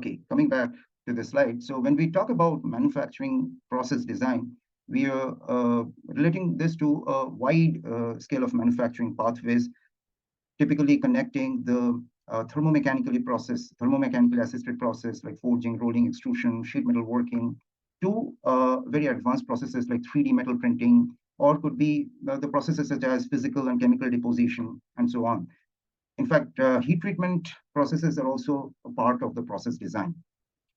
Okay, coming back to the slide. So when we talk about manufacturing process design, we are relating this to a wide scale of manufacturing pathways, typically connecting the thermomechanically assisted process like forging, rolling, extrusion, sheet metal working, to very advanced processes like 3D metal printing, or could be the processes such as physical and chemical deposition, and so on. In fact, heat treatment processes are also a part of the process design.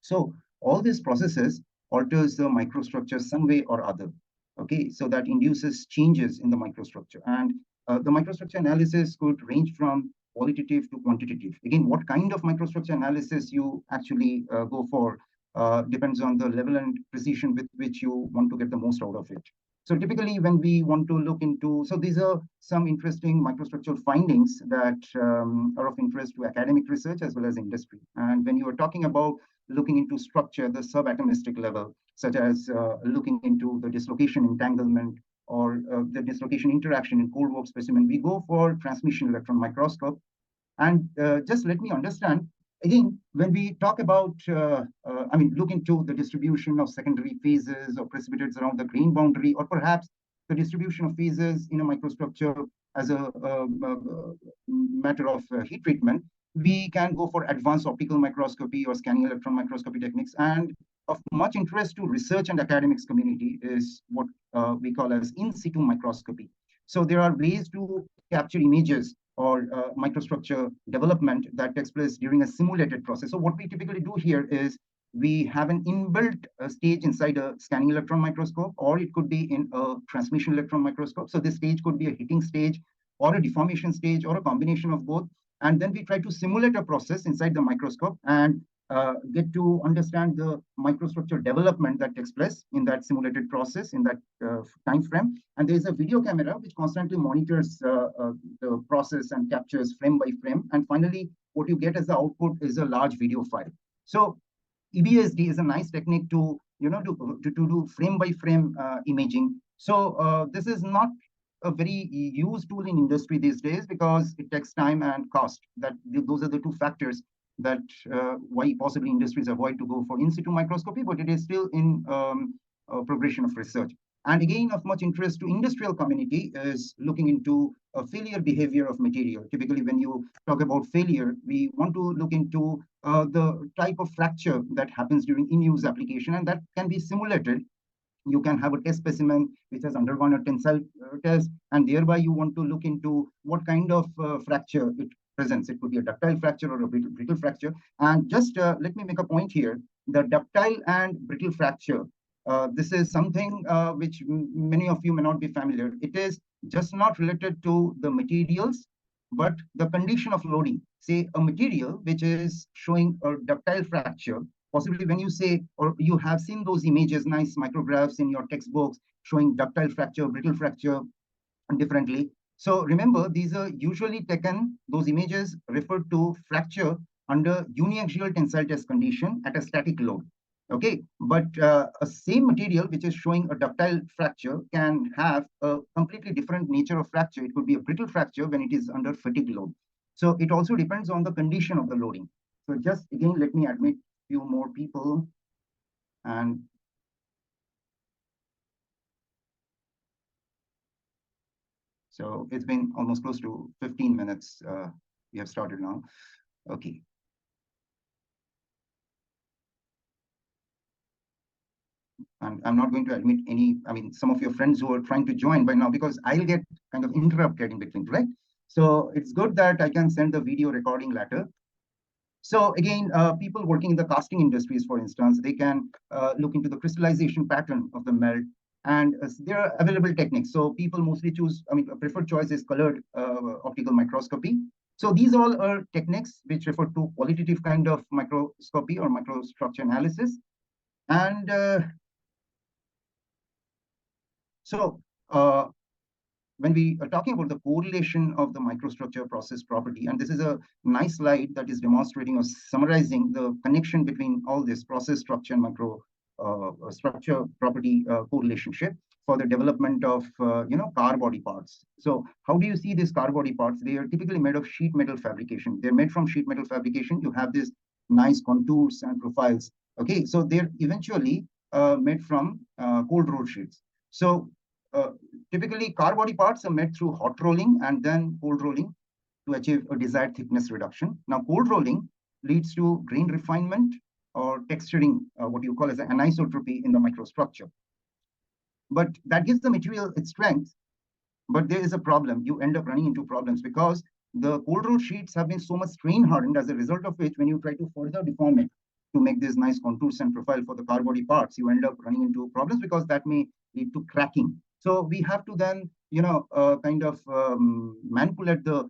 So all these processes alters the microstructure some way or other. Okay, so that induces changes in the microstructure. And the microstructure analysis could range from qualitative to quantitative. Again, what kind of microstructure analysis you actually go for depends on the level and precision with which you want to get the most out of it. So typically when we want to look into, so these are some interesting microstructural findings that are of interest to academic research as well as industry. And when you are talking about looking into structure, the subatomistic level, such as looking into the dislocation entanglement or the dislocation interaction in cold work specimen, we go for transmission electron microscope. And just let me understand, again, when we talk about, look into the distribution of secondary phases or precipitates around the grain boundary, or perhaps the distribution of phases in a microstructure as a matter of heat treatment, we can go for advanced optical microscopy or scanning electron microscopy techniques. And of much interest to research and academics community is what we call as in situ microscopy. So there are ways to capture images or microstructure development that takes place during a simulated process. So what we typically do here is we have an inbuilt stage inside a scanning electron microscope, or it could be in a transmission electron microscope. So this stage could be a heating stage or a deformation stage or a combination of both. And then we try to simulate a process inside the microscope and get to understand the microstructure development that takes place in that simulated process in that time frame. And there is a video camera which constantly monitors the process and captures frame by frame. And finally, what you get as the output is a large video file. So EBSD is a nice technique to do frame by frame imaging. So this is not a very used tool in industry these days because it takes time and cost. Those are the two factors that why possibly industries avoid to go for in situ microscopy, but it is still in progression of research. And again, of much interest to industrial community is looking into a failure behavior of material. Typically, when you talk about failure, we want to look into the type of fracture that happens during in-use application, and that can be simulated. You can have a test specimen which has undergone a tensile test, and thereby you want to look into what kind of fracture it presents. It could be a ductile fracture or a brittle fracture. And just let me make a point here. The ductile and brittle fracture, this is something which many of you may not be familiar. It is just not related to the materials, but the condition of loading. Say a material which is showing a ductile fracture, possibly when you say, or you have seen those images, nice micrographs in your textbooks showing ductile fracture, brittle fracture differently. So remember, these are usually taken, those images refer to fracture under uniaxial tensile test condition at a static load. Okay, but a same material which is showing a ductile fracture can have a completely different nature of fracture. It could be a brittle fracture when it is under fatigue load. So it also depends on the condition of the loading. So just again, let me admit few more people. And so it's been almost close to 15 minutes. We have started now. Okay. And I'm not going to admit some of your friends who are trying to join by now, because I'll get kind of interrupted in between, right? So it's good that I can send the video recording later. So again, people working in the casting industries, for instance, they can look into the crystallization pattern of the melt. And there are available techniques. So people mostly choose, a preferred choice is colored optical microscopy. So these all are techniques which refer to qualitative kind of microscopy or microstructure analysis. And when we are talking about the correlation of the microstructure process property, and this is a nice slide that is demonstrating or summarizing the connection between all this process structure and micro structure property correlationship for the development of car body parts. So how do you see these car body parts? They are typically made of sheet metal fabrication. They're made from sheet metal fabrication. You have this nice contours and profiles. Okay, so they're eventually made from cold roll sheets. So typically car body parts are made through hot rolling and then cold rolling to achieve a desired thickness reduction. Now, cold rolling leads to grain refinement or texturing, what you call as an anisotropy in the microstructure. But that gives the material its strength. But there is a problem. You end up running into problems because the cold roll sheets have been so much strain hardened, as a result of which, when you try to further deform it to make these nice contours and profile for the car body parts, you end up running into problems because that may lead to cracking. So we have to then, kind of manipulate the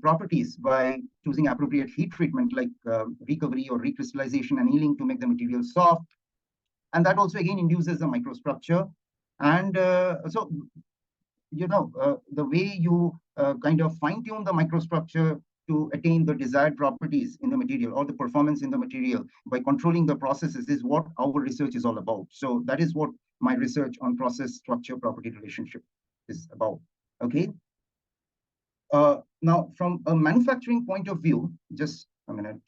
properties by choosing appropriate heat treatment like recovery or recrystallization and annealing to make the material soft. And that also again induces the microstructure. And so the way you kind of fine tune the microstructure to attain the desired properties in the material or the performance in the material by controlling the processes is what our research is all about. So that is what my research on process structure property relationship is about. Okay. Now, from a manufacturing point of view, just a minute.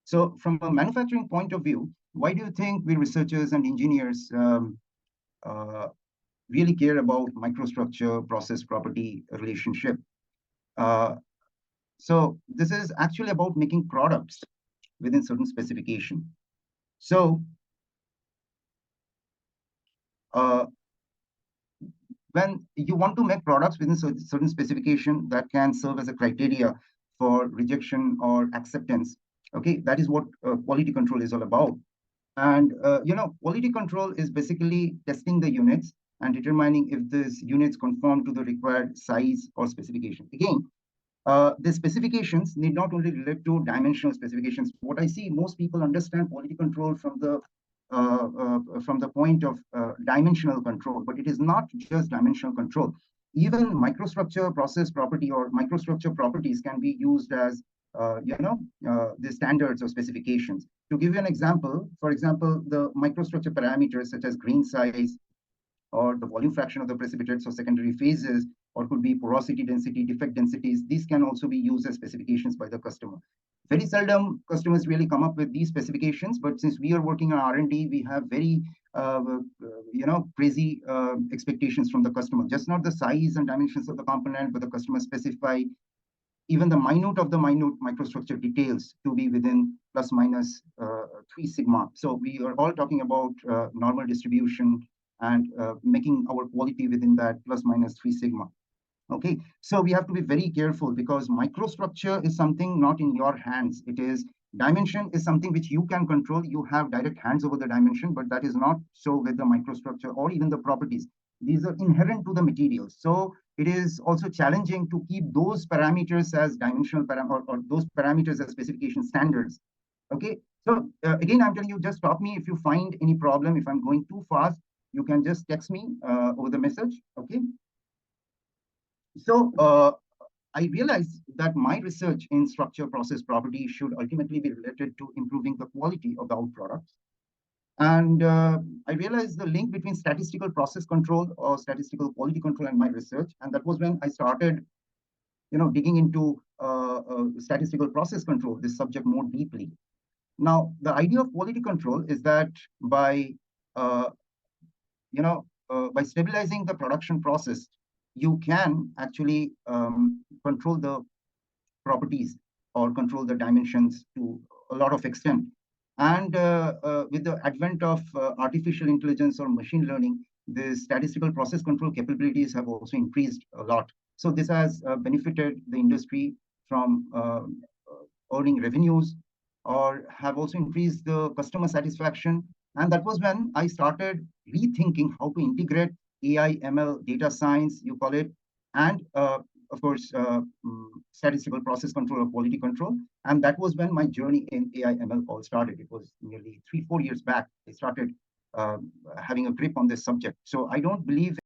So from a manufacturing point of view, why do you think we researchers and engineers really care about microstructure process property relationship? So this is actually about making products within certain specification. So when you want to make products within certain specification that can serve as a criteria for rejection or acceptance, okay, that is what quality control is all about. And quality control is basically testing the units and determining if these units conform to the required size or specification. Again, the specifications need not only relate to dimensional specifications. What I see, most people understand quality control from the point of dimensional control, but it is not just dimensional control. Even microstructure process property or microstructure properties can be used as the standards or specifications. To give you an example, for example, the microstructure parameters such as grain size or the volume fraction of the precipitates or secondary phases, or could be porosity density, defect densities, these can also be used as specifications by the customer. Very seldom customers really come up with these specifications, but since we are working on R&D, we have very crazy expectations from the customer. Just not the size and dimensions of the component, but the customer specify even the minute of the minute microstructure details to be within plus minus 3 sigma. So we are all talking about normal distribution and making our quality within that plus minus 3 sigma. Okay, so we have to be very careful because microstructure is something not in your hands. It is dimension is something which you can control. You have direct hands over the dimension, but that is not so with the microstructure or even the properties. These are inherent to the materials. So it is also challenging to keep those parameters as dimensional or those parameters as specification standards. Okay, so again, I'm telling you, just stop me if you find any problem. If I'm going too fast, you can just text me over the message. Okay. So I realized that my research in structure process property should ultimately be related to improving the quality of the out products. And I realized the link between statistical process control or statistical quality control and my research. And that was when I started, digging into statistical process control, this subject more deeply. Now, the idea of quality control is that by, by stabilizing the production process, you can actually control the properties or control the dimensions to a lot of extent. And with the advent of artificial intelligence or machine learning, the statistical process control capabilities have also increased a lot. So this has benefited the industry from earning revenues or have also increased the customer satisfaction. And that was when I started rethinking how to integrate AI, ML, data science, you call it, and of course, statistical process control or quality control. And that was when my journey in AI, ML all started. It was nearly 3-4 years back. I started having a grip on this subject. So I don't believe